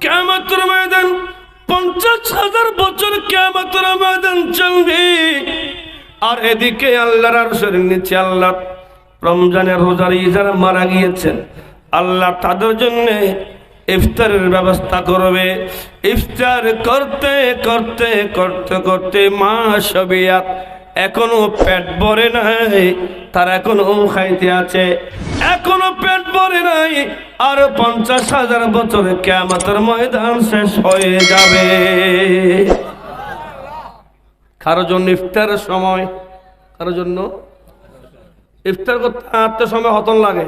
কিয়ামতের ময়দান 50,000 বছর কিয়ামতের ময়দান চলবে। আর এদিকে আল্লাহর আরশের নিচে আল্লাহ রমজানের রোজার যারা মারা গিয়েছেন আল্লাহ তাদের জন্য ইফতারের ব্যবস্থা করবে। ইফতার করতে করতে করতে করতে মাস বিয়াত এখনো পেট ভরে নাই, তারা এখনো খাইতে আছে, এখনো পেট ভরে নাই। আর 50,000 বছরে কিয়ামতের ময়দান শেষ হয়ে যাবে। কারো জন্য ইফতারের সময়, কারো জন্য ইফতার করতে আটটা সময় হতন লাগে।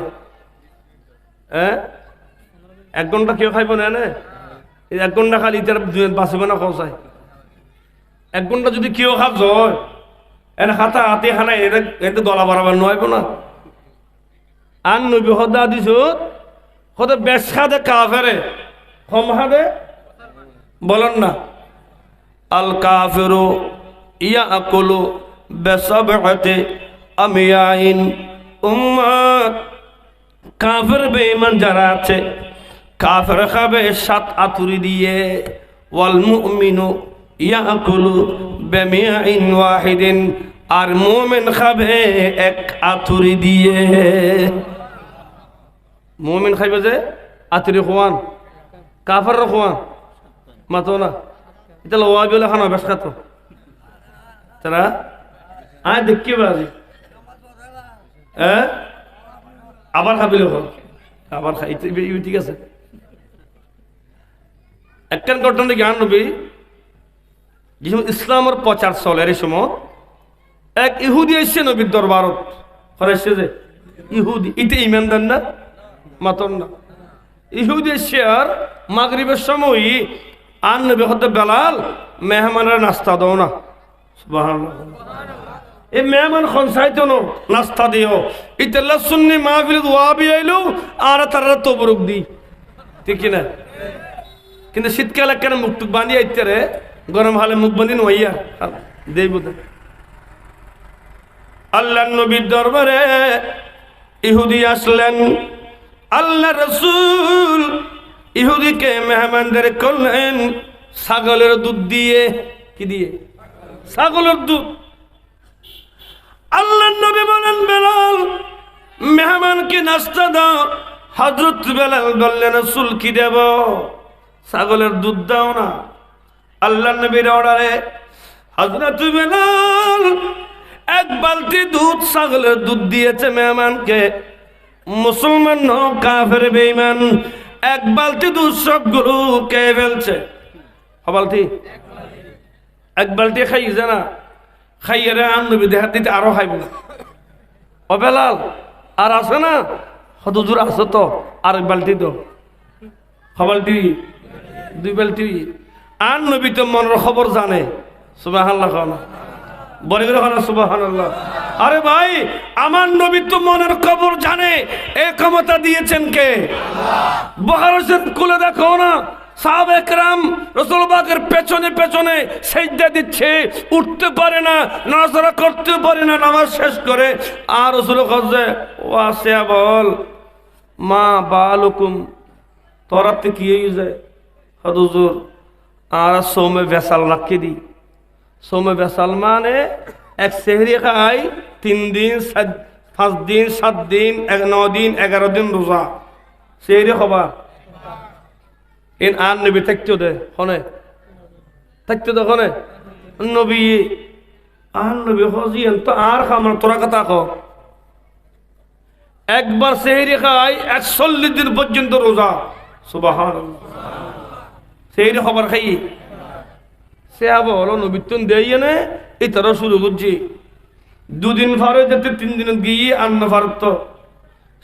1 ঘন্টা কেউ খাইব না, 1 ঘন্টা খালি ইতার বাঁচিব না খসায়। 1 ঘন্টা যদি কেউ খাব হয় এনে খাতা হাতে খানাই এটা দলা বাড়াবার নয় না। আর নবী হদা দিছ হতে বেশ খাদে কাফেরে কম খাদে বলেন না। আল কাফেরু ইয়াকুলু বিসাবআতি আময়াইন উম্মাত। কাফের বেঈমান যারা আছে কাফের খাবে 7 আতুরি দিয়ে। ওয়াল মুমিনু ইয়াকুলু বিমিয়াইন ওয়াহিদিন। আর মুমিন খাবে 1 আতুরি দিয়ে। মুমিন খাইবে যে আতুরি খোয়ান, কাফের খোয়ান মাতো না। এটা লওয়াবি হলে খানা বেশ খাতো তারা আয় দেখি বাজি আবার খাবিলে আবার খাই ঠিক আছে। একখান ঘটনা জ্ঞান নবী যে সময় ইসলামের প্রচার চলে এই সময় এক ইহুদি এসছে নবীর দরবারত এসছে যে ইহুদি ইতে ইমানদার না মাতন না। ইহুদি এসছে আর মাগরিবের সময় আর নবী হতে বেলাল মেহমানের নাস্তা দাও না। সুবহানাল্লাহ। এই মেহমান খনসাইতো নো নাস্তা দিও ইতাল্লা সুন্নি মাহফিল ওয়াবি আইলো আর তারা তবরুক দি ঠিক না। কিন্তু শীতকালে কেন মুখ টুক বাঁধিয়ে আইতে রে, গরম হলে মুখ বাঁধি নইয়া দেই বোধ। আল্লাহ নবীর দরবারে ইহুদি আসলেন। আল্লাহ রাসূল ইহুদিকে মেহমানদের করলেন ছাগলের দুধ দিয়ে। কি দিয়ে? ছাগলের দুধ। আল্লাহ নবী বলেন বেলাল মেহমানকে নাস্তা দাও। হযরত বেলাল বললেন রাসূল কি দেব? ছাগলের দুধ দাও না। আল্লাহ নবীর অর্ডারে হযরত বেলাল 1 বালতি দুধ ছাগলের দুধ দিয়েছে মেহমানকে। মুসলমান ন কাফের বেঈমান 1 বালতি দুধ সবগুলো কে ফেলছে। বালতি 1 বালতি খাইছে না, খাইয়ারে আন নবী দেখার দিতে আরো খাইব। ও বেলাল আর আছে না? হুজুর আছে তো, আর 1 বালতি তো। বালতি 2 বালতি। আর নবী তো মনের খবর জানে। সুবহানাল্লাহ বলে গেল সুবহানাল্লাহ। আরে ভাই আমার নবী তো মনের খবর জানে। এই ক্ষমতা দিয়েছেন কে? বুখারী শরীফ খুলে দেখো না, সাহাবায়ে কেরাম রাসূল পাকের পেছনে পেছনে সিজদা দিচ্ছে, উঠতে পারে না, নামাজ করতে পারে না, নামাজ শেষ করে আর রাসূল কাছে ওয়াসিয়া বল মা বালুকুম তোরাতে কি হই যায় হুজুর আর সোমে ভেসাল রাখি দি। সোমে ভেসাল মানে 1 সেহরি খাই 3 দিন 5 দিন 7 দিন 9 দিন 11 দিন রোজা সেহরি খাবা। এন আর নবী থাকতো দে হনে থাকতো দে হনে নবী আর নবী হজিয়েন তো আর খামান তোরা কথা কো। একবার সেহরি খাই 41 দিন পর্যন্ত রোজা। সুবহানাল্লাহ। সেহরি খবর খাই সে বলো নবী তুন দেই নে এই তারা শুরু করছি 2 দিন ফারে যেতে 3 দিন গিয়ে আর না ফারত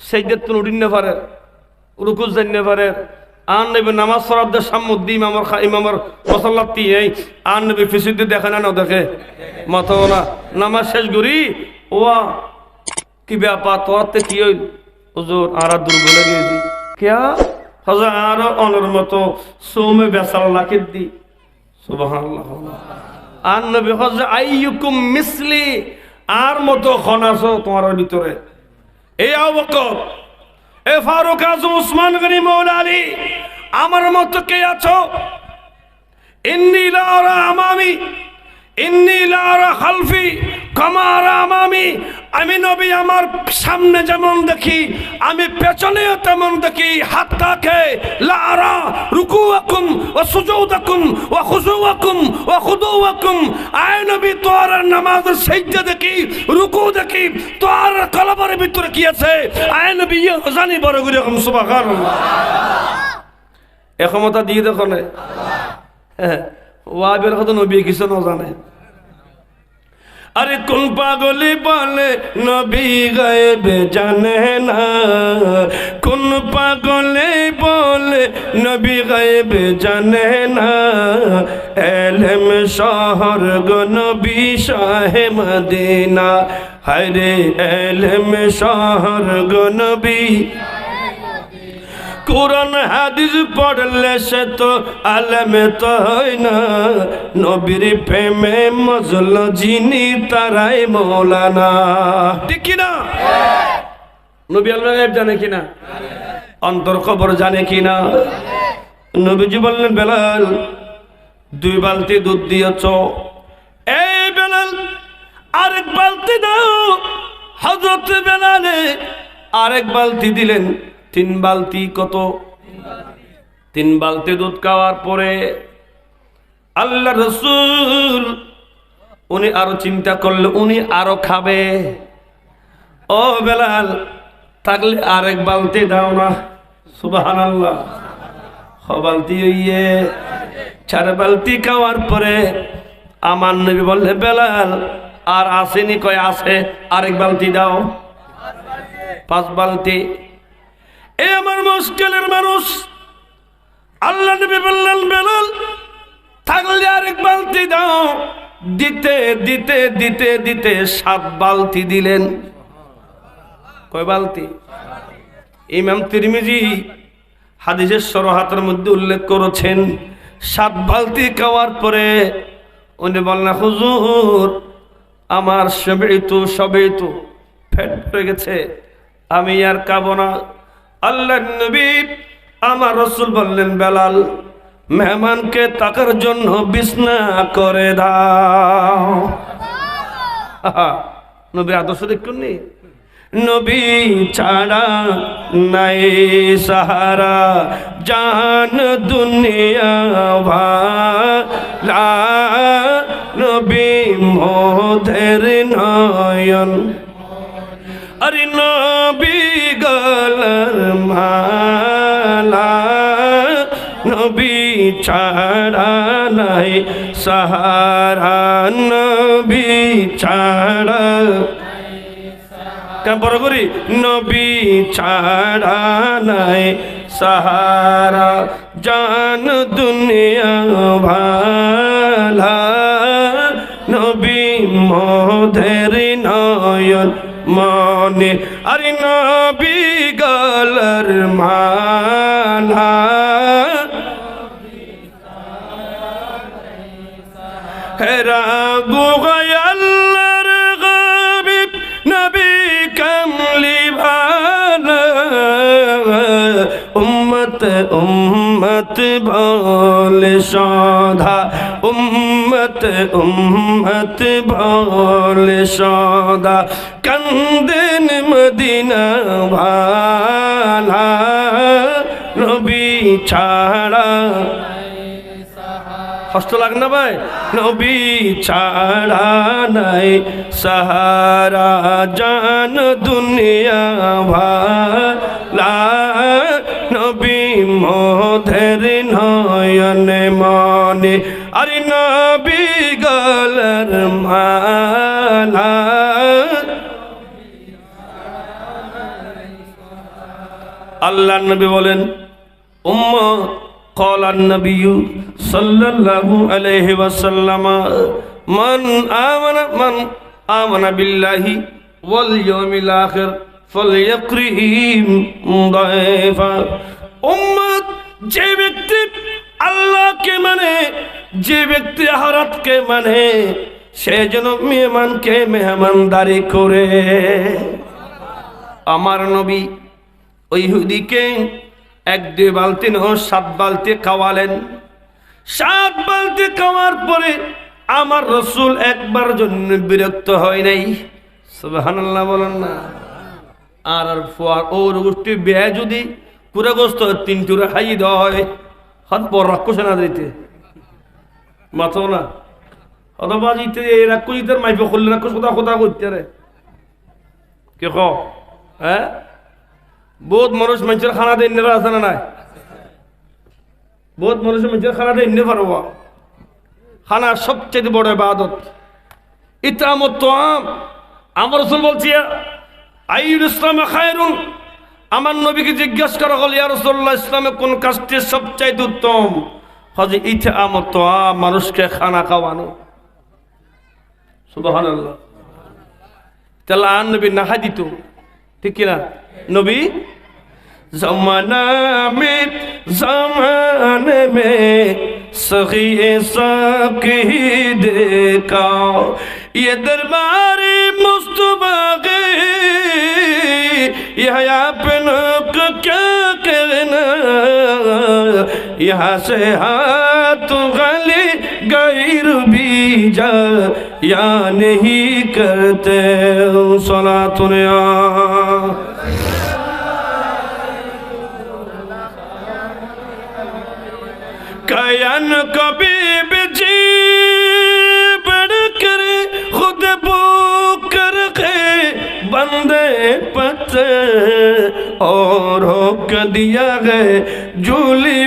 সেজদা তুন উঠিন না ফারে রুকু যান না ফারে। আর নবী নামাজ পড়ার সামুদ্দি ইমামর মুসাল্লাতি এই আর নবী ফিসিদ দেখে না দেখে মাথা না নামাজ শেষ করি ওয়া কি ব্যাপার তোরতে কি হইল হুজুর আর দুর্বল গেছি কিয়া হযরত আর অনর মতো সোমে বেসাল লাখে দি। সুবহানাল্লাহ। আর নবী হযরত আইয়ুকুম মিসলি আর মতো খনাসো তোমার ভিতরে। এই আবু বকর এ ফারুক আজম উসমান গনি মওলা আলী আমার মতো কে আছো? ইন্নী লা আরা আমামি ইন্নী লা আরা খালফি কামা আরা আমামি। আমি নবী আমার সামনে যেমন দেখি আমি পেছনেও তেমন দেখি। হাত্তাকে লা আরা রুকুআকুম ওয়া সুজুদাকুম ওয়া খুশুআকুম ওয়া খুদুআকুম। আয় নবী তোর নামাজের সিজদা দেখি, রুকু দেখি, তোর কলবের ভিতরে কি আছে আয় নবী জানি বড় করে রকম সুবহানাল্লাহ। ক্ষমতা দিয়ে দেখো না ওয়াবের কথা নবী কিছু না জানে। আরে কোন পাগলি বলে নবী গায়েব জানে না, কোন পাগলে বলে নবী গায়েব জানে না। এলেম শহর গো নবী শাহে মদিনা, হায়রে এলেম শহর গো নবী। কোরআন হাদিস পড়লে সে তো আলেমে তো হয় না, নবীর প্রেমে মজল যিনি তারাই মৌলানা। ঠিক কিনা? নবী আল্লাহ জানে কিনা? অন্তর খবর জানে কিনা? নবীজি বললেন, বেলাল 2 বালতি দুধ দিয়েছ, এই বেলাল আরেক বালতি দাও। হযরত বেলালে আরেক বালতি দিলেন, 3 বালতি। কত? 3 বালতি দুধ খাওয়ার পরে আল্লাহ রাসূল উনি আরো চিন্তা করলে উনি আরো খাবে। ও বেলাল থাকলে আরেক বালতি দাও না। সুবহানাল্লাহ। 6 বালতি হইয়ে 4 বালতি খাওয়ার পরে আমার নবী বললে, বেলাল আর আসেনি? কয় আছে। আরেক বালতি দাও। 5 বালতি। এ আমার মুশকিলের মানুষ। আল্লাহ নবী বললেন, বেলাল থাকলে আরেক বালতি দাও। দিতে দিতে দিতে দিতে 7 বালতি দিলেন। কয় বালতি? ইমাম তিরমিজি হাদিসের সরহাতের মধ্যে উল্লেখ করেছেন 7 বালতি খাওয়ার পরে উনি বললেন, হুজুর আমার সবই তো পেট ভরে গেছে, আমি আর খাবো না। আল্লাহ নবী আমার রাসূল বললেন, বেলাল মেহমানকে থাকার জন্য বিছনা করে দাও। নবী আদর্শ দেখুন নি। নবী ছাড়া নাই সাহারা, জান দুনিয়া ভালা, নবী মোদের নয়ন। আরে নবী গলার মালা, নবী ছাড়া নাই সাহারা, নবী ছাড়া কেন বড় করি, নবী ছাড়া নাই সাহারা, জান দুনিয়া ভালা, নবী মোদের নয়ন মনে। আরে নবী গলার মালা, হেরা বুগায়াল্লার গাবিব নবী কামলি ভালা, উম্মত উম্মত বলে সদা, উম্মত উম্মত বলে সদা, কান্দেন মদিনা ভালা, নবী ছাড়া। কষ্ট লাগে না ভাই? নবী ছাড়া নাই সাহারা, জান দুনিয়া ভালা, নবী মোদের নয়নে মনে। আরে নবী গলার মালা, আল্লাহ নবী বলেন, উম্মত قال النبي صلى الله عليه وسلم من آمن بالله واليوم الآخر فليكرم ضيفا। উম্মত যে ব্যক্তি আল্লাহকে মানে, যে ব্যক্তি আখিরাতকে মানে, সে যেন মেহমানকে মেহমানদারি করে। আমার নবী ওই ইহুদিকে 1-2 বালতি নয় 7 বালতি খাওয়ালেন। 7 বালতি খাওয়ার পরে আমার রাসূল একবার জন্য বিরক্ত হয় নাই। সুবহানাল্লাহ বলেন না। আর ওর গোষ্ঠী বেয়া যদি পুরা গোস্ত 3 টুরা খাই দেয় হাত বড় রাক্ষস না দিতে মাথো না অথবা জিতে রাক্ষসীদের মাইপ করলে রাক্ষস কথা কথা করতে রে কে ক হ্যাঁ বহুত মানুষ মানুষের খানা দেয় নেবা আছে না নাই বহুত মানুষ মানুষের খানা দেয় নে পারবো খানা সবচেয়ে বড় ইবাদত ইতামত তাআম আমার রাসূল বলছি আইয়ুল ইসলাম খায়রুন আমার নবীকে জিজ্ঞাসা করা হল ইয়া রাসূলুল্লাহ ইসলামে কোন কাজটি সবচেয়ে উত্তম হযরত ইতামত তাআম মানুষকে খানা খাওয়ানো সুবহানাল্লাহ তাহলে আর নবী না দিত ঠিক কি না নবী ज़माने में सखी साकी देखा ये दरबार मुस्तफा के यहाँ पे लोग क्या कहना यहाँ से हाथ गली गैर भी जा या नहीं करते सलातुनिया कायन कभी जी बढ़ कर खुद पुकर के बंदे पत्ते और रोक दिया गए झूली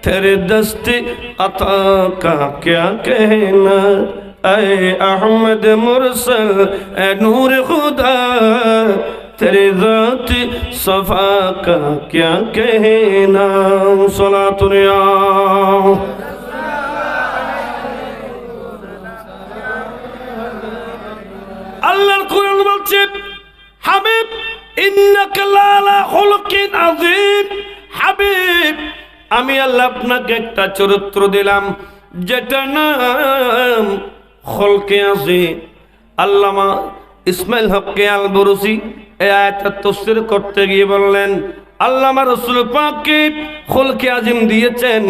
तेरे दस्ते अता का क्या कहना ऐ अहमद मुरसल ऐ नूर खुदा तेरे ज़ात सफ़ा का क्या कहना सलातुनिया अल्लाह कुरान बोलছে হাবিব ইন্নাকা লালা খুলুকিন আযীম হাবিব আমি আল্লাহ আপনাকে একটা চরিত্র দিলাম যেটার নাম খুলকে আযীম আল্লামা ইসমাইল হক আল বুরুসি এই আয়াতের তাফসীর করতে গিয়ে বললেন আল্লামা রাসূল পাককে খুলকে আযীম দিয়েছেন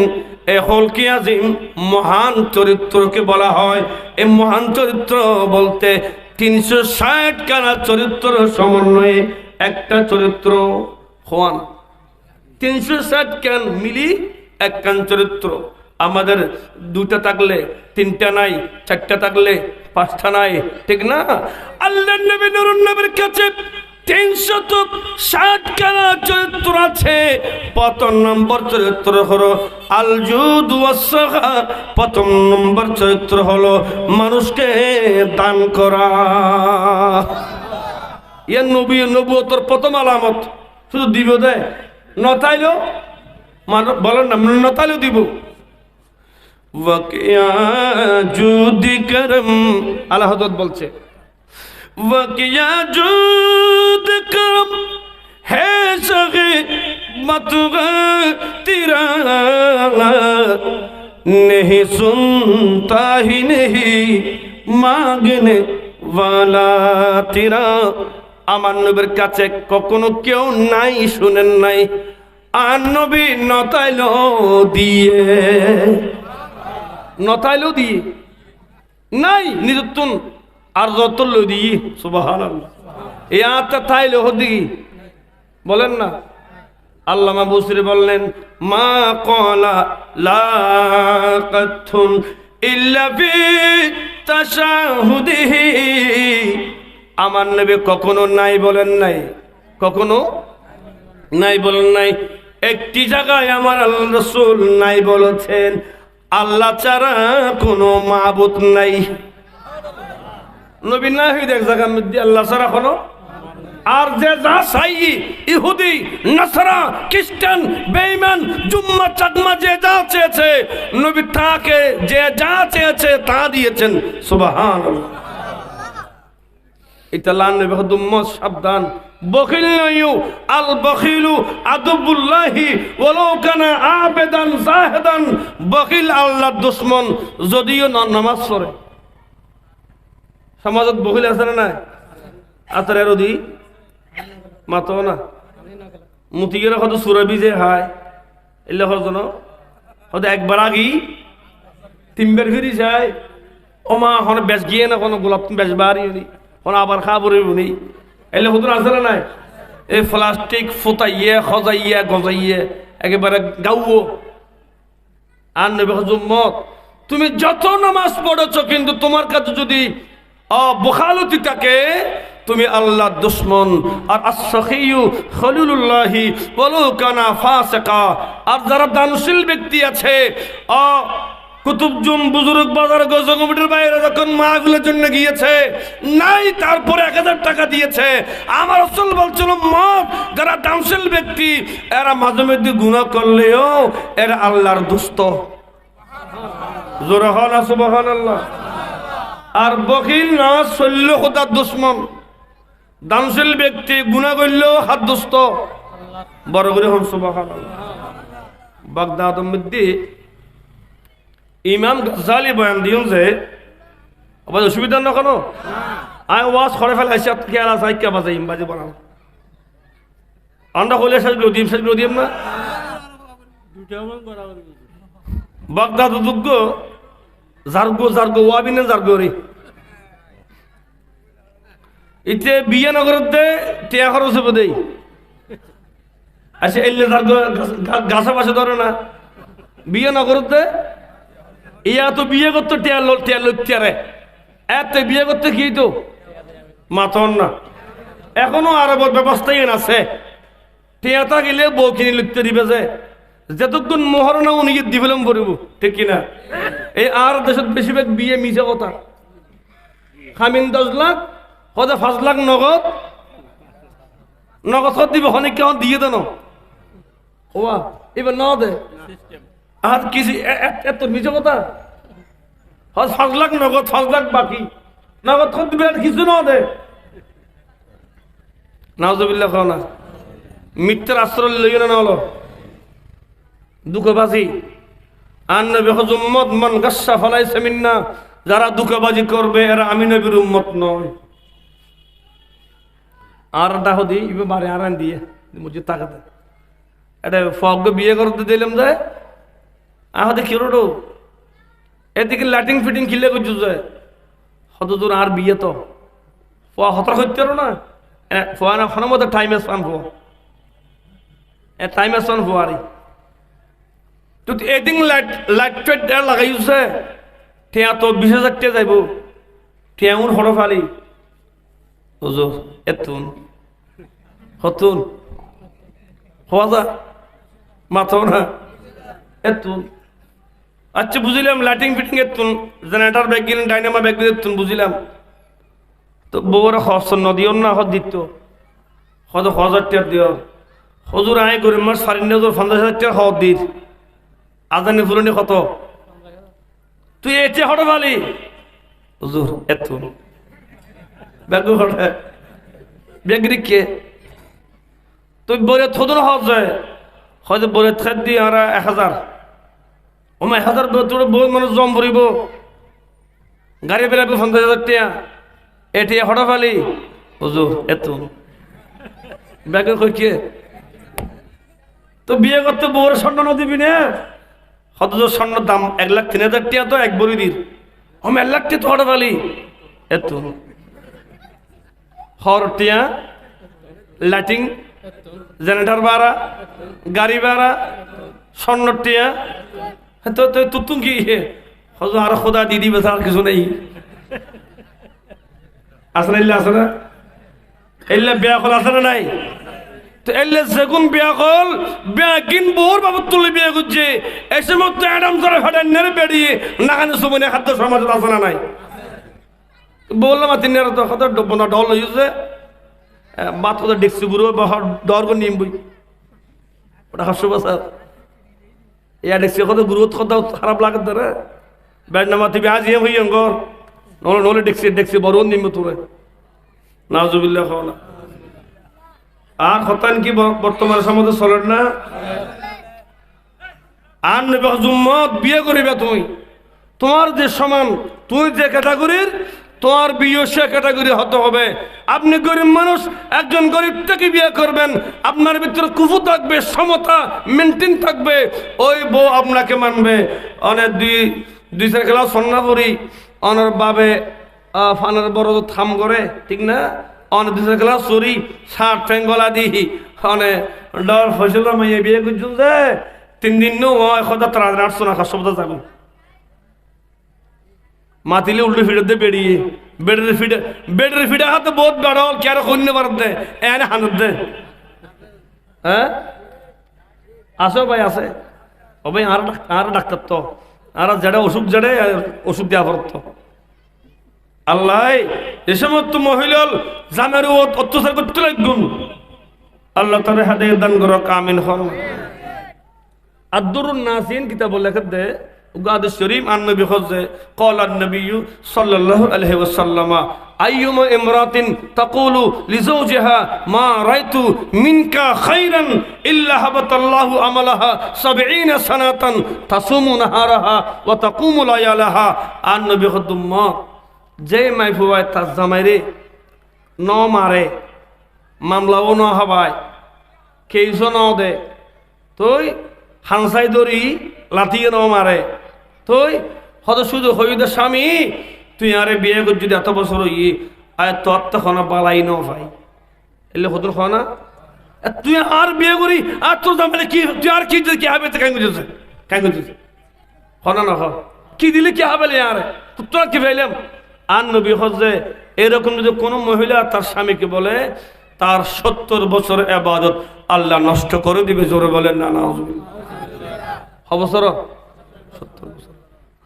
এই খুলকে আযীম মহান চরিত্রকে বলা হয় এই মহান চরিত্র বলতে 360 খানা চরিত্র সমন্বয়ে একটা চরিত্র হওয়ান 360 খান মিলি একখান চরিত্র আমাদের 2টা থাকলে 3টা নাই 4টা থাকলে 5টা নাই ঠিক না আল্লাহর নবী নুরুন নবীর কাছে 360 খানা চরিত্র আছে প্রথম নম্বর চরিত্র হলো আল জুদ ওয়াস সাখা প্রথম নম্বর চরিত্র হলো মানুষকে দান করা ইয়া নবী নবুয়তের প্রথম আলামত শুধু দিব দেয় নতাইলো বলেন না নতাইলো দিব ওয়াকিয়া জুদি করম আল্লাহ হযরত বলছে वकिया जूद करम है सगे मतगा तेरा नहीं सुनता ही नहीं मांगने वाला तेरा আমার নবীর কাছে কখনো কেউ নাই শুনেন নাই আর নবী নতাইলো দিয়ে নাই নিরুত্তম আর যত লদি সুবহানাল্লাহ এই আয়াতটা তাইলে হদি বলেন না আল্লামা বুসরি বললেন মা ক্বালা লা কাতুন ইল্লা ফি তাশাহুদিহি আমার নবী কখনো নাই বলেন নাই কখনো নাই বলেন নাই একটি জায়গায় আমার আল্লাহ রাসূল নাই বলেছেন আল্লাহ ছাড়া কোনো মাবুদ নাই নবী না হই দেখ জায়গার মধ্যে আল্লাহ ছাড়া কোনো আর যে যা চাই ইহুদি নাসারা খ্রিস্টান বেঈমান জুম্মা চাকমা যে যা চেয়েছে নবী তাকে যে যা চেয়েছে তা দিয়েছেন সুবহানাল্লাহ ইতালান নবী হুদুম্মত সাবধান বখিল নয়ু আল বখিলু আদুবুল্লাহি ওয়ালাউ কানা আবেদান জাহিদান বখিল আল্লাহর দুশমন যদিও নামাজ পড়ে সমাজত বহিল আছে না নাই আতরের অধি মাতো না মুতিগেরা হয়তো সুরবি যে হয় এলে হজন হয়তো একবার আগি তিনবার ফিরি যায় ও মা এখন বেশ গিয়ে না কোনো গোলাপ বেশ বাড়ি কোনো আবার খাবার উনি এলে হতুন আছে না নাই এই প্লাস্টিক ফুটাইয়ে সজাইয়ে গজাইয়ে একেবারে গাউও আর নবী হুজুমত তুমি যত নামাজ পড়েছ কিন্তু তোমার কাছে যদি বখালতি থাকে তুমি আল্লাহর দুশমন আর আস-সখিয়ু খলিলুল্লাহি ওয়ালাউ কানা ফাসিকা আর যারা দানশীল ব্যক্তি আছে কুতুবজুম বুজুর্গ বাজার গজকমিটির বাইরে যখন মাহফিলের জন্য গিয়েছে নাই তারপরে 1000 টাকা দিয়েছে আমার রাসূল বলছিল মত যারা দানশীল ব্যক্তি এরা মাঝে মধ্যে গুনাহ করলেও এরা আল্লাহর দোস্ত জোরে হন সুবহানাল্লাহ আর বখিল না শল্য খোদার দুশমন দানশীল ব্যক্তি গুনাহ করলেও হাত দোস্ত বড় করে হন সুবহানাল্লাহ বাগদাদের মধ্যে ইমাম গাজ্জালি বয়ান দিন যে আবার অসুবিধা না কোনো আই ওয়াজ করে ফেলাইছি খেয়াল আছে কে বাজে ইমবাজি বানাও আমরা হলে শেষ দিম না বাগদাদ যোগ্য জার্গো ওয়াবিনে জার্গো রে ইতে বিয়ে নগরতে টিয়া খরচ হবে দেই আচ্ছা এলে জার্গো গাছা পাশে ধরে না বিয়ে নগরতে ইয়া তো বিয়ে করতে টিয়া লইতে এত বিয়ে করতে কি তো মাথন না এখনো আরবের ব্যবস্থাই আছে টিয়াটা গেলে বউ কিনে লিখতে দিবে যে যতক্ষণ মোহর না উনি দিবেলাম করিব ঠিক কিনা এই আর দেশত বেশিরভাগ বিয়ে মিশে কথা খামিন 10 লাখ হয়তো 5 লাখ নগদ দিব অনেক কেমন দিয়ে দেন ওয়া এবার না দে আর কিছু এত মিশে কথা 5 লাখ নগদ 5 লাখ বাকি নগদ দিবে কিছু না দে নাউজুবিল্লাহ খাও না মিথ্যার আশ্রয় লইও না হলো দুঃখবাজি আর নবী হুজুম্মত মান গাসসা ফালাইসা মিন্না যারা দুঃখবাজি করবে এরা আমি নবীর উম্মত নয় আর দাহদি ইবে মারে আরান দিয়ে মুজি তাকাতে এটা ফগ বিয়ে করতে দিলাম যায় আহদে কিরোডো এদিকে লাটিং ফিটিং খিলে করছু যায় হত দূর আর বিয়ে তো ফোয়া হতরা হইতে না ফোয়া না খানোর মধ্যে টাইম এসান ফোয়া এ টাইম এসান ফোয়ারি তো এদিন লাইট লাগাইছে টিয়া তো 20,000 টাকা যাইব টিয়াউন হড় ফালি হুজুর এতুন হতুন হওয়া মাথা না এতুন আচ্ছা বুঝিলাম লাইটিং ফিটিং এতুন জেনারেটর ব্যাগ গিলেন ডাইনামা ব্যাগ গিলে এতুন বুঝিলাম তো বউরা খরচ নদিও না হদ দিত হদ 1000 টাকা দিও হজুর আয় গরিব মাস 50,000 টাকা হদ দিত আজানি ফুরনি কত তুই এতে হড় ভালি হুজুর এত ব্যাগু হড় ব্যাগরি কে তুই বলে থদন হজ যায় হয়তো বলে থাক দি আমরা 1000 ওমা 1000 তোর বই মানুষ জম ভরিব গাড়ি বেলাবে 50,000 টাকা এটি হড় ভালি হুজুর এত ব্যাগু কই কে তো বিয়ে করতে বউর স্বর্ণ দিবি না হত স্বর্ণের দাম 1,03,000 টাকা তো এক বলি দির আমি 1 লাখ টাকা হড় ভালি এত হর টিয়া লাইটিং জেনারেটর ভাড়া গাড়ি ভাড়া স্বর্ণ টিয়া তো তুতুন কি হজ আর খোদা দিদি বেচার আর কিছু নেই আসলে আছে না এলে বিয়া কল আছে না নাই তো এলে যেগুন বিয়া কল বিয়া কিন বোর বাবদ তুলে বিয়া করছে এই সময় তো অ্যাডাম করে ফেটে নেড়ে বেরিয়ে নাগানে সুমনে খাদ্য সমাজ আছে না নাই বললাম আর তিনের তো কত ডবনা ডল হয়েছে বাত কত ডেকছি গুরু ডর করে নিম বই ওটা হাস্য বাসা ইয়া ডেকছি কত গুরু কত খারাপ লাগে ধরে ব্যাড নামা তুই আজ ইয়ে হই অঙ্গর নলে ডেকছি বড় নিম তোরে নাউজুবিল্লাহ খাওয়া আর হতান কি বর্তমান সমাজে চলেন না আর নেবে হুজুম্মত বিয়ে করিবে তুমি তোমার যে সমান তুই যে ক্যাটাগরির তোমার বিয়ে সে ক্যাটাগরি হতে হবে। আপনি গরিব মানুষ, একজন গরিব থেকে বিয়ে করবেন, আপনার ভিতরে কুফু থাকবে, সমতা মেনটেন থাকবে, ওই বউ আপনাকে মানবে। অনেক দুই চার খেলা সন্না করি অনার বাবে ফানের বড় থাম করে, ঠিক না? অনেক দুই চার খেলা চুরি শার্ট প্যান্ট গলা দিই অনেক ডর ফসল মাইয়ে বিয়ে করছিল যে 3 দিন নো 1800 না সব যাবে মাতিলে উল্টো ফিরে বেরিয়ে বেডের ফিডে হাতে বহুত বেড়ল কে আর কন্য পারত দে এনে হানত দে। হ্যাঁ আসো ভাই, আছে ও ভাই আর ডাক্তার তো আর যেটা ওষুধ জেড়ে ওষুধ দেওয়া পড়ত। আল্লাহ এ সমস্ত মহিলা জামের অত্যাচার করতে লাগুন, আল্লাহ তার হাতে দান করো, কামিন হন। আদুরুন নাসিন কিতাব লেখা দে উগাদ শরীফ আন নবী খোঁজে قال النبي صلى الله عليه وسلم ايما امراه تقول لزوجها ما رايت منك خيرا الا هبط الله عملها 70 سنه تصوم نهارها وتقوم ليالها আন নবী খদম যে মাই ফুয়ায় তার জামাইরে ন মারে মামলাও ন হবায় কেইছো ন দে তুই হানসাই দরি লাথিয়ে ন মারে তুই হয়তো শুধু হইদে স্বামী তুই আরে বিয়ে কর যদি এত বছর হই আয় তোর তখন বালাই ন ভাই এলে হতর হয় না তুই আর বিয়ে করি আর তোর জামাইলে কি তুই আর কি হবে কেন করছিস হনা না কি দিলে কি হবে আর তোর কি ভাইলাম। আর নবী হজে এরকম যদি কোনো মহিলা তার স্বামীকে বলে তার 70 বছর ইবাদত আল্লাহ নষ্ট করে দিবে। জোরে বলেন না না অবসর 70 বছর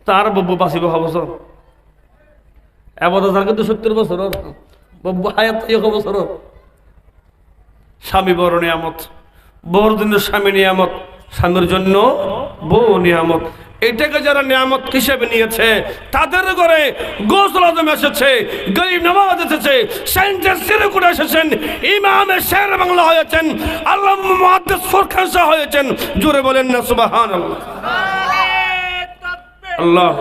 তার বব্বু বাঁচিব অবসর ইবাদত কিন্তু 70 বছর বব্বু হায়াত 1 বছর। স্বামী বড় নিয়ামত, বউর জন্য স্বামী নিয়ামত, স্বামীর জন্য বউ নিয়ামত। এটাকে যারা নিয়ামত হিসেবে নিয়েছে তাদের ঘরে গোসল আজম এসেছে, গরিব নওয়াজ এসেছে, সেন্টার সিরকুট এসেছেন, ইমামে শের বাংলা হয়েছেন, আল্লাহ মুহাদ্দিস ফরকান শাহ হয়েছেন। জোরে বলেন না সুবহানাল্লাহ। আল্লাহ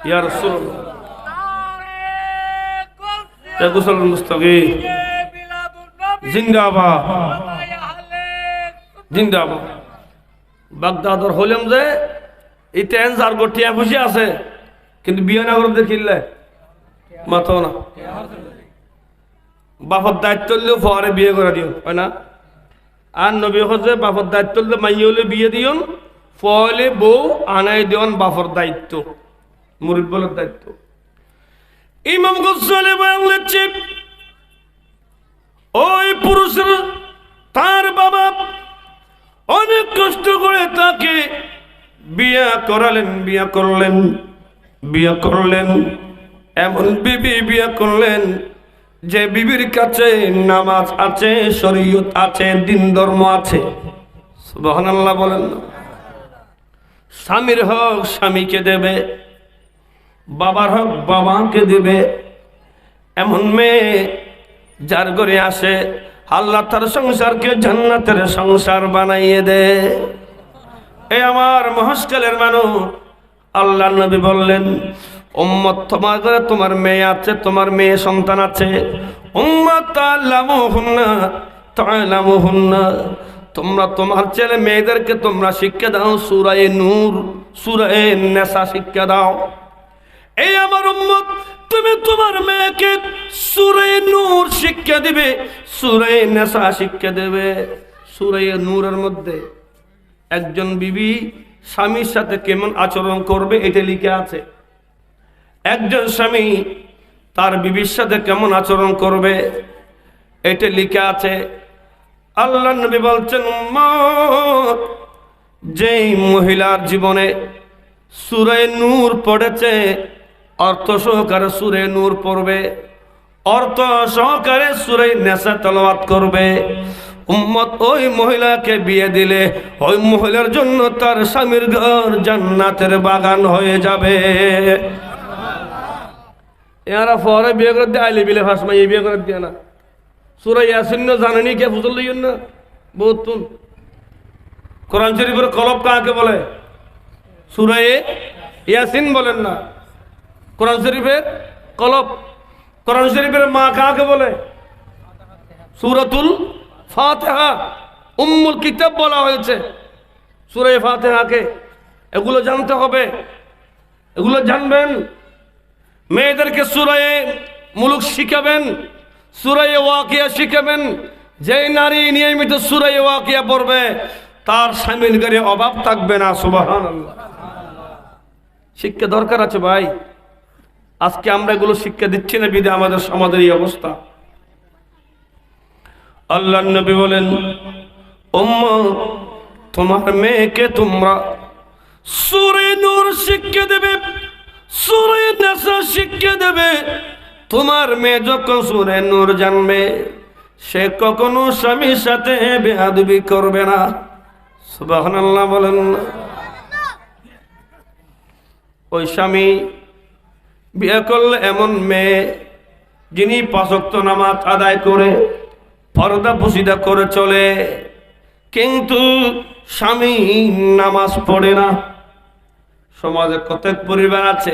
ইয়া রাসূলুল্লাহ ইয়া গোসল মুস্তাগীর জিন্দাবাদ জিন্দাবাদ। বাগদাদর হলাম যে এই 3-4 গোটিয়া খুশি আছে কিন্তু বিয়ে না করে দেখিলে মাথো না বাপর দায়িত্ব নিলেও পরে বিয়ে করে দিও হয় না। আর নবী হজে বাপর দায়িত্ব নিলে মাইয়ে হলে বিয়ে দিও, ফলে বউ আনাই দিওন বাপর দায়িত্ব, মুরিদ বলের দায়িত্ব। ইমাম গজ্জালী বলেছে ওই পুরুষের তার বাবা অনেক কষ্ট করে তাকে বিয়া করালেন, বিয়া করলেন এমন বিবি বিয়া করলেন যে বিবির কাছে নামাজ আছে, শরীয়ত আছে, দিন ধর্ম আছে। সুবহানাল্লাহ বলেন। স্বামীর হক স্বামীকে দেবে, বাবার হক বাবাকে দেবে। এমন মেয়ে যার ঘরে আসে আল্লাহ তার সংসারকে জান্নাতের সংসার বানাইয়ে দে। এ আমার মহাস্কালের মানুষ, আল্লাহ নবী বললেন উম্মত তোমার ঘরে তোমার মেয়ে আছে, তোমার মেয়ে সন্তান আছে, উম্মত তাআলামুহুন্না তোমরা তোমার ছেলে মেয়েদেরকে তোমরা শিক্ষা দাও সূরা নূর সূরা নিসা শিক্ষা দাও। এই আমার উম্মত তুমি তোমার মেয়েকে সূরা নূর শিক্ষা দিবে, সূরা নিসা শিক্ষা দেবে। সূরা নূরের মধ্যে একজন বিবি স্বামীর সাথে কেমন আচরণ করবে এটা লিখে আছে। একজন স্বামী তার বিবির সাথে কেমন আচরণ করবে এটা লিখে আছে। আল্লাহ নবী বলছেন উম্মত যেই মহিলার জীবনে সূরা নূর পড়েছে অর্থ সহকারে সূরা নূর পড়বে, অর্থ সহকারে সূরা নিসা তেলাওয়াত করবে, উম্মত ওই মহিলাকে বিয়ে দিলে ওই মহিলার জন্য তার স্বামীর ঘর জান্নাতের বাগান হয়ে যাবে। এরা পরে বিয়ে করে দিয়ে আইলে বিলে ফাঁস মাইয়ে বিয়ে করে দিয়ে না। সূরা ইয়াসিন জানেনি কে বুঝল লইন না বহুত কোরআন শরীফের কলব কাকে বলে? সূরা ইয়াসিন বলেন না। কোরআন শরীফের কলব। কোরআন শরীফের মা কাকে বলে? সূরাতুল ফাতিহা, উম্মুল কিতাব বলা হয়েছে সূরা ফাতিহাকে। এগুলো জানতে হবে, এগুলো জানবেন। মেয়েদেরকে সূরা মুলুক শিখাবেন, সূরা ওয়াকিয়া শিখাবেন। যেই নারী নিয়মিত সূরা ওয়াকিয়া পড়বে তার স্বামীর ঘরে অভাব থাকবে না। সুবহানাল্লাহ। শিক্ষা দরকার আছে ভাই। আজকে আমরা এগুলো শিক্ষা দিচ্ছি না বিধে আমাদের সমাজের এই অবস্থা। আল্লাহর নবী বলেন, উম্মত তোমার মেয়েকে তোমরা সূরা নূর শিক্ষা দেবে, সূরা নাসা শিক্ষা দেবে। তোমার মেয়ে যখন সূরা নূর জানবে সে কখনো স্বামীর সাথে বেয়াদবি করবে না। সুবহানাল্লাহ বলেন। ওই স্বামী বিয়ে করলে এমন মেয়ে যিনি 5 ওয়াক্ত নামাজ আদায় করে পর্দা পুশিদা করে চলে, কিন্তু স্বামী নামাজ পড়ে না। সমাজে কতক পরিবার আছে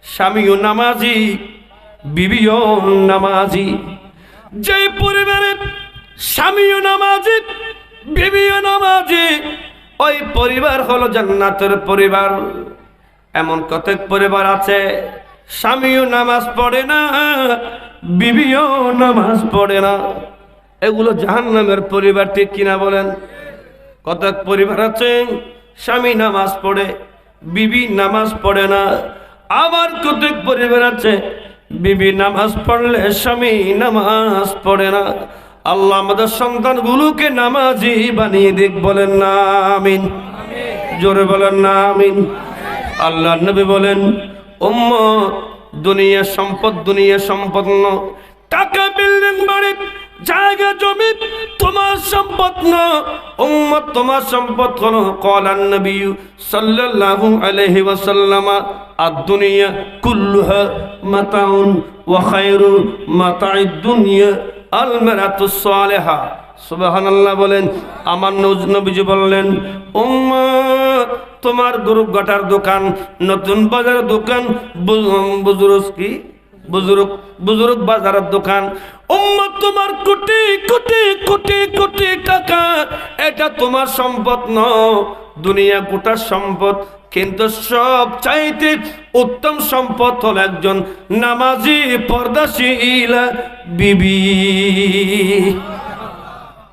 স্বামীও নামাজি, বিবিও নামাজি। যে পরিবারে স্বামীও নামাজি, বিবিও নামাজি, ওই পরিবার হলো জান্নাতের পরিবার। এমন কতক পরিবার আছে স্বামীও নামাজ পড়ে না, বিবিও নামাজ পড়ে না। এগুলো জাহান্নামের পরিবার, ঠিক কিনা বলেন? কতক পরিবার আছে স্বামী নামাজ পড়ে, বিবি নামাজ পড়ে না। আবার কতক পরিবার আছে বিবি নামাজ পড়লে স্বামী নামাজ পড়ে না। আল্লাহ আমাদের সন্তানগুলোকে নামাজি বানিয়ে দিক, বলেন না আমিন। জোরে বলেন না আমিন। আল্লাহ নবী বলেন, উম্মত দুনিয়া সম্পদ না, টাকা বিল্ডিং বাড়ি জায়গা জমি তোমার সম্পদ না, উম্মত তোমার সম্পদ হলো। ক্বালান নবী সাল্লাল্লাহু আলাইহি ওয়াসাল্লাম, আদ-দুনিয়া কুল্লুহা মাতাউন ওয়া খায়রু মাতা'id দুনিয়া আল মারাতুস সালিহা। সুবহানাল্লাহ বলেন। আমার নবীজি বললেন, উম্মত তোমার গরু গাটার দোকান, নতুন বাজারের দোকান, বুজুর্গ বাজারের দোকান, উম্মত তোমার কোটি কোটি কোটি কোটি টাকা, এটা তোমার সম্পদ নয়। দুনিয়া গোটা সম্পদ, কিন্তু সব চাইতে উত্তম সম্পদ হল একজন নামাজি পর্দাশীল বিবি।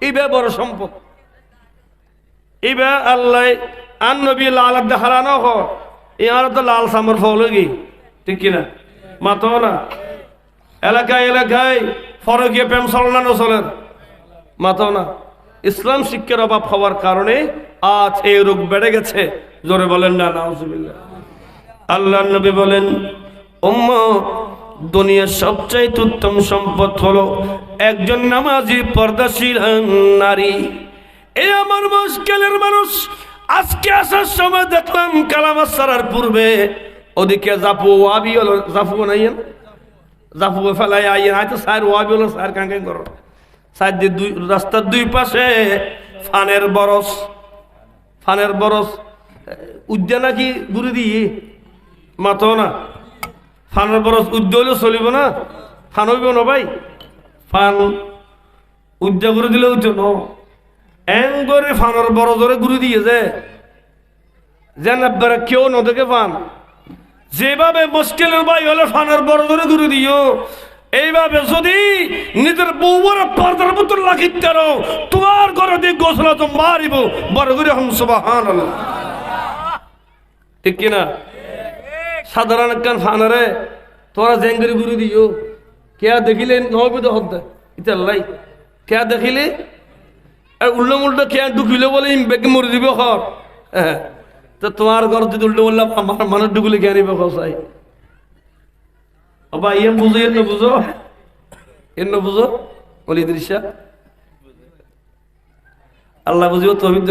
ইবে বড় সম্পদ। ইবে আল্লাহ আন নবী লাল হারানো হ, ইয়ার তো লাল সামর ফল কি, ঠিক কিনা? মাতো না এলাকায় এলাকায় ফরকিয়ে প্রেম চলনা চলেন, মাতো না। ইসলাম শিক্ষার অভাব হওয়ার কারণে আজ এই রোগ বেড়ে গেছে। জোরে বলেন না নাউজুবিল্লাহ। আল্লাহ নবী বলেন, উম্মত দুনিয়ার সবচাইতে উত্তম সম্পদ হলো একজন নামাজি পর্দাশীল নারী। এই আমার মুশকিলের মানুষ আজকে আসার সময় দেখলাম কালামা সারার পূর্বে ওদিকে জাফু ওয়াবি হলো, জাফু নাইয়েন, জাফু ফেলাই আইয়েন, হয়তো স্যার ওয়াবি হলো, স্যার কাঙ্কেন করো। সাইড দিয়ে দুই রাস্তার দুই পাশে ফানের বরস উদ্যান নাকি ঘুরে দিয়ে মাতো না। ফানের বরস উদ্য হলেও চলিব না, ফান হইব না ভাই। ফান উদ্যা করে দিলে উদ্য ন এং করে ফানের বরজরে ঘুরে দিয়ে যেন আপনারা কেউ নদীকে পান। যেভাবে মুশকিলের ভাই হলে ফানের বরজরে ঘুরে দিও, এইভাবে যদি নিজের বউর পর্দার মতন লাগিতে রাও, তোমার ঘরে দিয়ে গোসলা তো মারিব বড় করে হম সুবহানাল্লাহ, ঠিক কিনা? সাধারণ একখান ফানারে তোরা জেঙ্গরি ঘুরে দিও, কে দেখিলে নহবি তো হদ্দা ইতাল্লাই, কে দেখিলে উল্টো উল্টো কে ঢুকিলে বলে বেগে মরে দিব খর। হ্যাঁ, তো তোমার ঘর যদি উল্টো বললাম আমার মানুষ ঢুকলে কে নিবে খসাই। বাবা ইয়ে বুঝো, এন্ন বুঝো বলি দৃশ্যা আল্লাহ বুঝিও তহিদ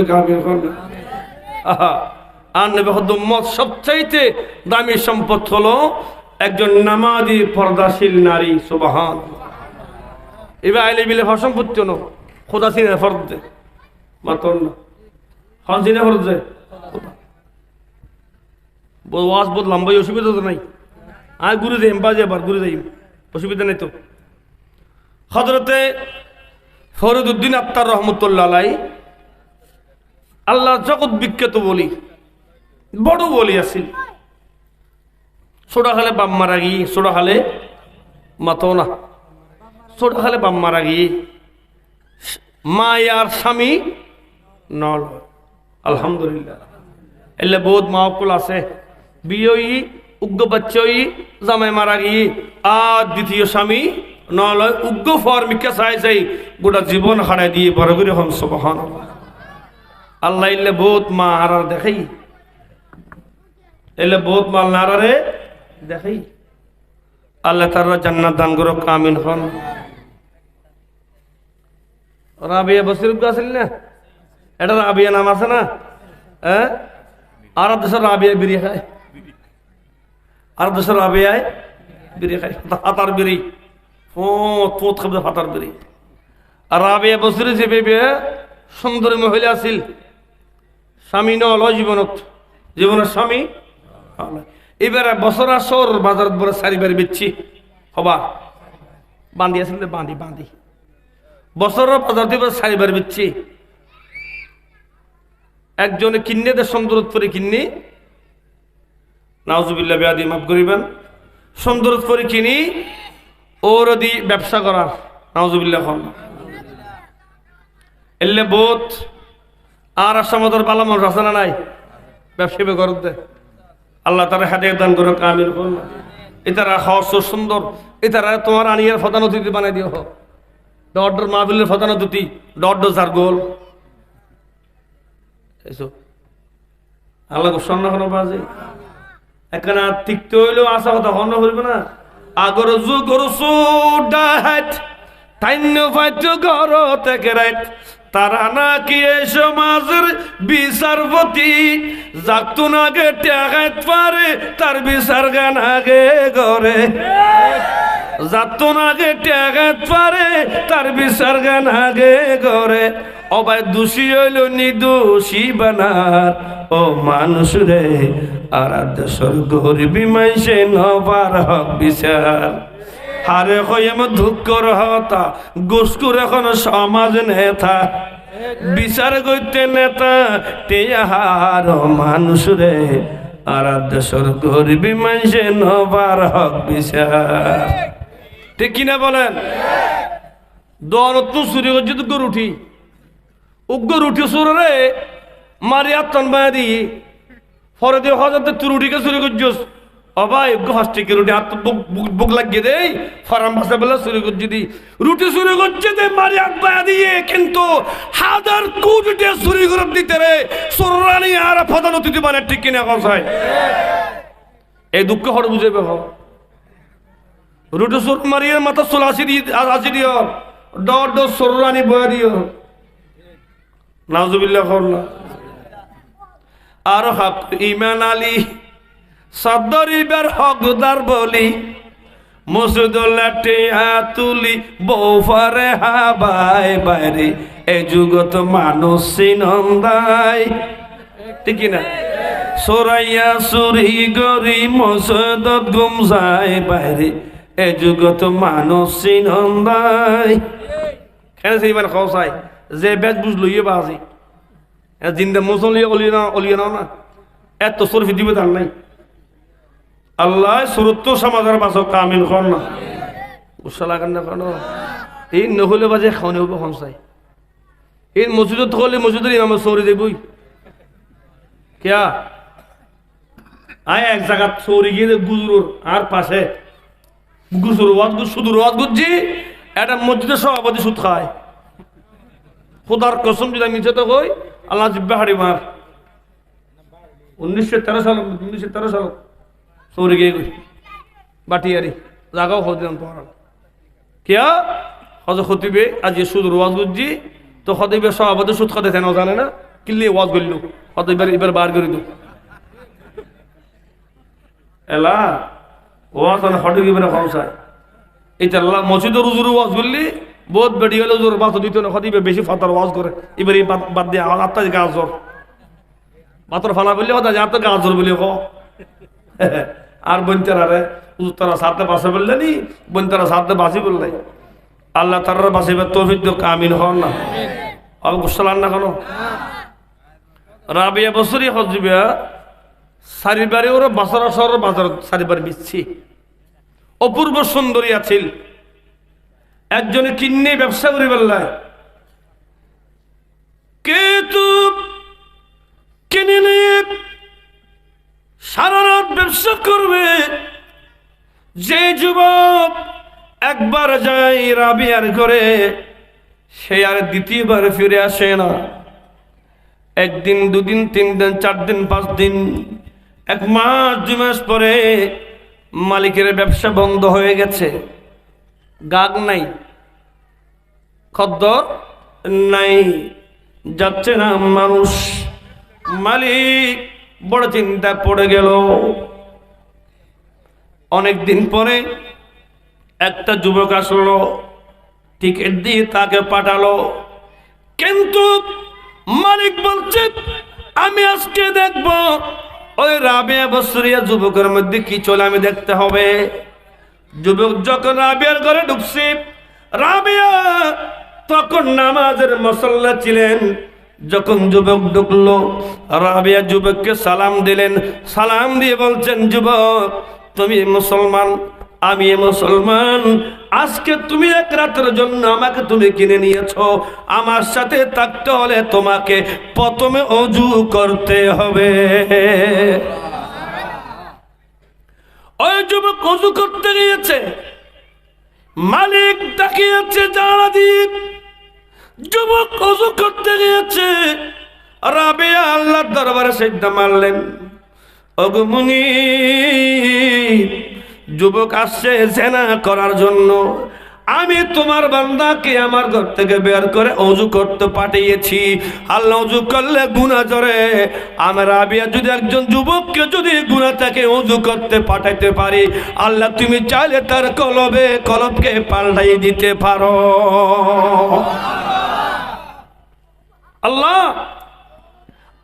আর নেবে হদ্দমত। সবচাইতে দামি সম্পদ হলো একজন নামাজি পর্দাশীল নারী। সুবহান। এবার আইলে বিলে সম্পত্তি ন খোদা সিনে ফরদ দে মাতন না হন সিনে ফরদ দে ওয়াজ বহুত লম্বাই, অসুবিধা তো নাই। আর ঘুরে যাই বাজে আবার ঘুরে যাই, অসুবিধা নেই তো। হযরতে ফরিদউদ্দিন আত্তার রহমতুল্লাহ আলাইহি আল্লাহ জগৎ বিখ্যাত বলি, বড় বলি আছিল। ছোড়া খালে বাম মারা গিয়ে, ছোড়া খালে মাতো না, ছোড়া খালে বাম মারা গিয়ে মা আর স্বামী নল। আলহামদুলিল্লাহ এলে বহুত মাহকুল আছে, বিয়ে উগ্র বাচ্চা জামাই মারা গিয়ে আর দ্বিতীয় স্বামী নলয় উগ্র ফর্মিকা চাই চাই গোটা জীবন হারাই দিয়ে বড় করে হন সুবহানাল্লাহ। আল্লাহ ইল্লে বহুত মা হারার দেখাই, এলে বহুত মাল নারারে দেখাই। আল্লাহ তাআলা জান্নাত দান করো, আমিন হন। রাবিয়া বসির আছিল না, এটা রাবিয়া নাম আছে না? হ্যাঁ, আর দেশের রাবিয়া বিড়ি খায়, আর দেশের রাবিয়ায় বিড়ি খায়, হাতার বিড়ি ফোঁত খাবে হাতার বিড়ি। আর রাবিয়া বসির যে বেবে সুন্দরী মহিলা আছিল, স্বামী নলয় জীবনত, জীবনের স্বামী। এবারে বছর আসর বাজার বড় চারিবার বেচছি হবা বান্ধি আছিল, বান্ধি বান্ধি বছর বাজার দিয়ে চারিবার বেচছি। একজনে কিনে দে সুন্দরতপুরে কিনি, নাউজুবিল্লাহ বেয়াদি মাফ করিবেন, সুন্দরতপুরে কিনি ওর দি ব্যবসা করার, নাউজুবিল্লাহ খন এলে বোধ আর আসামতর ভালো মানুষ আছে না নাই ব্যবসা করতে। আল্লাহ তারা হাতে দান করে কামিল করুন। এটারা হস সুন্দর, এটারা তোমার আনিয়ার ফতান অতিথি বানাই দিও, ডর মাহবিলের ফতান অতিথি ডর যার গোল এসব আল্লাহ স্বর্ণ হন বাজে এখানে তিক্ত হইলেও আসা কথা হন হইবে না। আগর যুগর সুডাহাট তাইন্য ফাইট ঘর থেকে রাইট, তারা নাকি এই সমাজের বিচারপতি, যাকতো নাগে টেকাইত পারে তার বিচার গান আগে করে, যাতো নাগে টেকাইত পারে তার বিচার গান আগে করে। অবাই দোষী হইল নিদোষী বানার ও মানুষ রে, আর দেশের গরিবী মাইসে নবার হক বিচার। হারে কইম দুঃখর হতা গোসকুর এখন সমাজ নেতা, বিচার করতে নেতা টেহার মানুষ রে, আর দেশের গরিবী মাইসে নবার হক বিচার। ঠিক কিনা বলেন? দনত চুরি করছে তো গরুঠি, উগ্র রুটি সুরে মারি আত্মন বায়া দি পরে দিয়ে হজার তুই রুটিকে চুরি করছিস, অবাই হস্টিকে রুটি হাত বুক লাগিয়ে দেই ফার্ম ভাষা বলে চুরি করছি দি রুটি চুরি করছে দে মারি হাত বায়া দিয়ে, কিন্তু হাজার কোটি চুরি করে দিতে রে সোরানি আর ফদান অতিথি মানে ঠিক কিনা কথায় এই দুঃখ হর বুঝেবে হ। রুটি সুর মারিয়ে মাথা চুল আসি দিও ডর ডর সোরানি বয়া দিও, নাউজুবিল্লাহ করলা। আর হক ইমান আলী সদরিবার হকদার বলি, মসুদুল্লাহ টেহা তুলি বৌফারে হাবাই বাইরে, এই যুগত মানুষ সিনন্দাই ঠিক না, সরাইয়া চুরি গরি মসুদত গুম যায় বাইরে, এই যুগত মানুষ সিনন্দাই। কেন ইমান খসাই যে বেজ বুঝ লইয়ে বাজি জিন্দা মুসলিয়ে অলিয়ে নাও না, এত সরফি দিবে তার নাই। আল্লাহ সুরত্ব সমাজের বাসক কামিল কর না, উৎসাহ লাগান না কেন? এই নহলে বাজে খাওয়ানি হবে খমসাই, এই মসজিদত হলে মসজিদের ইমাম সৌরি দেবই কিয়া আয় এক জায়গা সৌরি গিয়ে গুজুর আর পাশে গুজুর ওয়াজ সুদূর ওয়াজ গুজি একটা মসজিদের সভাপতি সুদ খায়। খুদার কসম যদি মিছে তো কই আল্লাহ জিব্বা হাড়ি মার। 1913 সাল সৌরি গিয়ে গই বাটিয়ারি জাগাও হো দিলাম তোমার কিয়া হজ খতিবে আজ সুদ ওয়াজ গুজি তো খতিবে সভাপতি সুদ খাতে থেন জানে না কিল্লি ওয়াজ গলিল হয়তো এবার বার করে দো এলা ওয়াজ হটে গিয়ে খমসায় এইটা আল্লাহ মসজিদের উজুর ওয়াজ করলি বহুত বেড়ি হলে জোর বাত দিত না খতিবে বেশি ফাতার ওয়াজ করে এবার এই বাদ দিয়ে আত্মা গাজর বাতর ফালা বললে কথা যে আত্মা গাজর বলে ক আর বলতে আরে তারা সাথে বাসে বললেনি, বোন তারা সাথে বাসি বললে, আল্লাহ তারা বাসিবার তৌফিক দিও, আমিন হন না। আর গোসলান না কেন? রাবিয়া বছরই হজবিয়া চারিবারে ওরা বাজার শহর বাজার চারিবার বিচ্ছি, অপূর্ব সুন্দরী আছিল। একজনে কিনে ব্যবসা করি বললায়, কিন্তু কিনে নিয়ে সারা রাত ব্যবসা করবে। যে যুবক একবার যায় রাবিয়ার ঘরে, সে আর দ্বিতীয়বার ফিরে আসে না। একদিন, দুদিন, 3 দিন, 4 দিন, 5 দিন, 1 মাস, 2 মাস পরে মালিকের ব্যবসা বন্ধ হয়ে গেছে। গাগ নাই, খদ্দর নাই, যাচ্ছে না মানুষ। মালিক বড় চিন্তা পড়ে গেল। অনেকদিন পরে একটা যুবক আসলো, টিকিট দিয়ে তাকে পাঠালো। কিন্তু মালিক বলছে, আমি আজকে দেখবো ওই রাবিয়া বসরিয়া যুবকের মধ্যে কি চলে, আমি দেখতে হবে। যুবক যখন রাবিয়ার ঘরে ঢুকছে, রাবিয়া তখন নামাজের মুসল্লা ছিলেন। যখন যুবক ঢুকলো, রাবিয়া যুবককে সালাম দিলেন। সালাম দিয়ে বলছেন, যুবক তুমি মুসলমান, আমি মুসলমান। আজকে তুমি 1 রাতের জন্য আমাকে তুমি কিনে নিয়েছো। আমার সাথে থাকতে হলে তোমাকে প্রথমে ওযু করতে হবে। ওই যুবক ওযু করতে গিয়েছে, মালিক তাকিয়েছে জানালা দিয়ে। যুবক ওযু করতে গিয়েছে, রাবিয়া আল্লাহর দরবারে সিজদা মারলেন। ওগো মুনিব, যুবক আসছে জেনা করার জন্য। আমি তোমার বান্দাকে আমার ঘর থেকে বের করে ওযু করতে পাঠিয়েছি। আল্লাহ ওযু করলে গুনাহ জরে। আমার রাবিয়া যদি একজন যুবককে যদি গুনাহ থেকে ওযু করতে পাঠাইতে পারি, আল্লাহ তুমি চাইলে তার কলবকে পাল্টাই দিতে পারো। আল্লাহ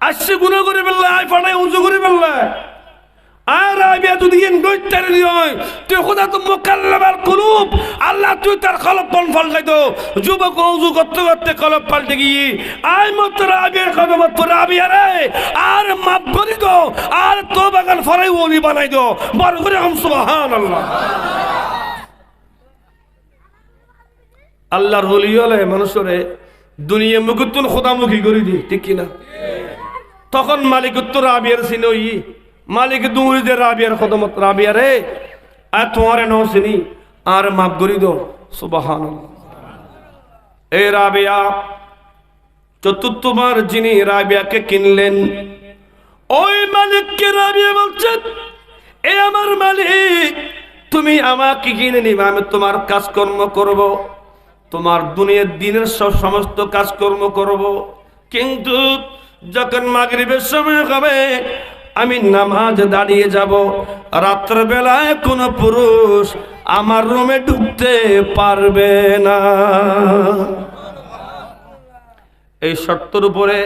আসছে গুনাহ করে ফেললে, আয় ফাটাই ওযু করে ফেললে। আর রাবিয়া যদি গইতার হয়, তুই খোদা তো মুকাল্লাবাল কুলুব, আল্লাহ তুই তার কলব পাল্টাই দাও। যুবক ওযু করতে করতে কলব পাল্টে গিয়ে আয় মত রাবিয়ার কদম মত রাবিয়া রে, আর মাফ করে দাও, আর তওবা গান ফরাই ওলি বানাই দাও। বড় করে সুবহানাল্লাহ। আল্লাহর ওলি হলে মানুষরে দুনিয়া মুকুতুন খোদামুখী করে দি, ঠিক কিনা? তখন মালিক উত্তর রাবিয়ার সিনই, মালিক দুই যে রাবিয়ার খদমত, রাবিয়া রে আর তোমারে নাও চিনি, আর মাফ করি দো। সুবহানাল্লাহ। এই রাবিয়া চতুর্থবার যিনি রাবিয়াকে কিনলেন, ওই মালিককে রাবিয়া বলছেন, এ আমার মালিক, তুমি আমাকে কিনে নিবা, আমি তোমার কাজকর্ম করব, তোমার দুনিয়ার দিনের সমস্ত কাজকর্ম করব। কিন্তু যখন মাগরিবের সময় হবে, আমি নামাজ দাঁড়িয়ে যাব। রাত্র বেলায় কোনো পুরুষ আমার রুমে ঢুকতে পারবে না। এই শর্তের উপরে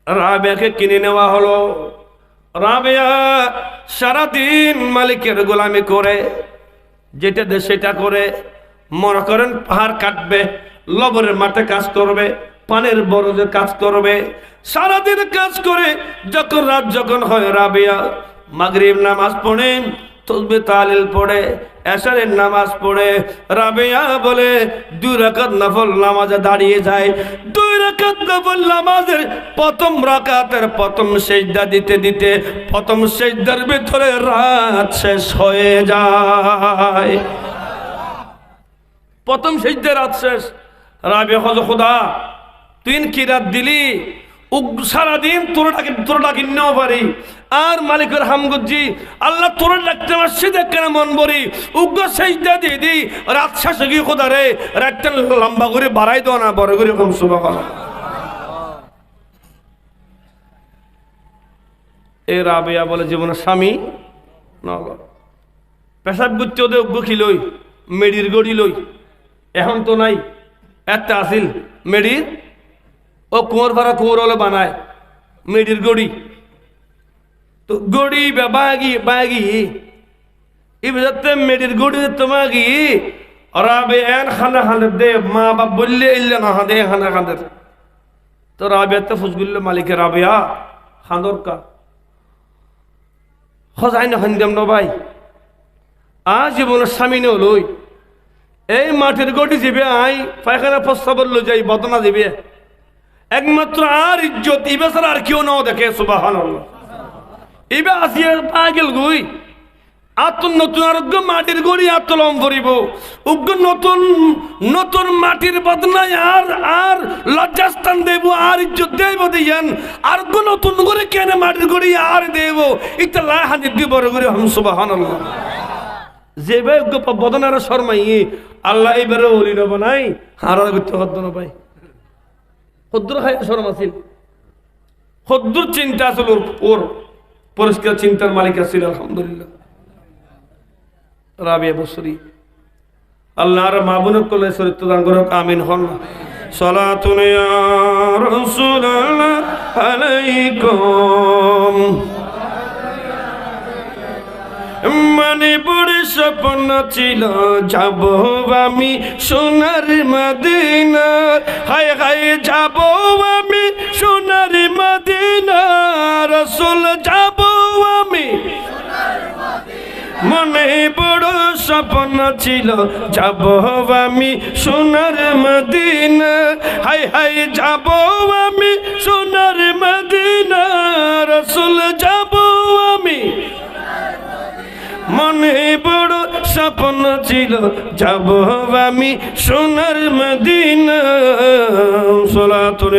রাবিয়াকে কিনে নেওয়া হলো। রাবিয়া সারাদিন মালিকের গোলামি করে, যেটা দেয় সেটা করে। মনে করেন পাহাড় কাটবে, লবণের মাঠে কাজ করবে, পানের বরজে কাজ করবে, সারাদিন কাজ করে। যখন রাত যখন হয়, রাবিয়া মাগরিব নামাজ পড়ে, তাসবিহ তাহলিল পড়ে, এশারের নামাজ পড়ে। রাবিয়া বলে 2 রাকাত নফল নামাজে দাঁড়িয়ে যায়। 2 রাকাত নফল নামাজের প্রথম রাকাতের প্রথম সিজদা দিতে দিতে প্রথম সিজদার ভিতরে রাত শেষ হয়ে যায়। প্রথম সিজদায় রাত শেষ। রাবিয়া কয়, খোদা তুই কি রাত দিলি, সারাদিন তোর ডাকি নেওয়া পারি। আর মালিকের হামগুজি, আল্লাহ তোর ডাকতে আসছি, দেখে মন বরি উগ্র সিজদা দিয়ে দি, রাত শেষে গিয়ে খোদা রে রাতটা লম্বা করে বাড়াই দাও না, বড় করে কম সুবহানাল্লাহ। এ রাবিয়া বলে, জীবনের স্বামী পেশাব করতে ওদের উগ্র কি লই, মেডির গড়ি লই। এখন তো নাই, একটা আসিল মেডির, ও কুঁয়োর ভাড়া কুঁয়োর হলে বানায় মেডির গড়ি। তো গড়ি বাগি বাগি ইবাদতে মেডির গুড়ি তোমাগি রাবে এন খানা খানে দে মা বাপ বললে ইল্লে না দে খানা খানের তো রাবিয়াতে ফুসগুল্লে মালিকের রাবিয়া খান্দর কা খজাই না খান্দাম না ভাই জীবনের স্বামী নে লই এই মাটির গটি যাবে আই পায়খানা প্রস্তাবর লো যাই বদনা যাবে একমাত্র আর ইজ্জত ইবে ছাড়া আর কেউ নাও দেখে সুবহানাল্লাহ ইবে আসিয়া পাগল গুই আত্ম নতুন আরোগ্য মাটির গড়ি আত্মলম ভরিব উগ্র নতুন নতুন মাটির বদনায় আর লজ্জাস্থান দেব আর ইজ্জত দেব দিয়ান আর নতুন করে কেন মাটির গড়ি আর দেব ইটা লাই হানি দিব করে হাম সুবহানাল্লাহ যে ভাই বদনার শর্মাই আল্লাহ এবারে ওলি নব নাই হারার করতে হদ্দ না ভাই হদ্দুর খাই শর্ম আছিল হদ্দুর চিন্তা আছিল ওর পরিষ্কার চিন্তার মালিক আছিল আলহামদুলিল্লাহ রাবিয়া বসরি আল্লাহর মাবুনক কলে চরিত্র দান করুক আমিন হন সালাতুন ইয়া রাসূলুল্লাহ আলাইকুম মনে বড় স্বপ্ন ছিল যাব আমি সোনার মদিনা হায় হায় যাব আমি সোনার মদিনা রাসূল যাব আমি মনে বড় স্বপ্ন ছিল যাব আমি সোনার মদিনা হায় হায় যাব আমি সোনার মদিনা রাসূল যাব আমি মনে বড় স্বপ্ন ছিল যাব আমি সোনার মদিনা সালাতুন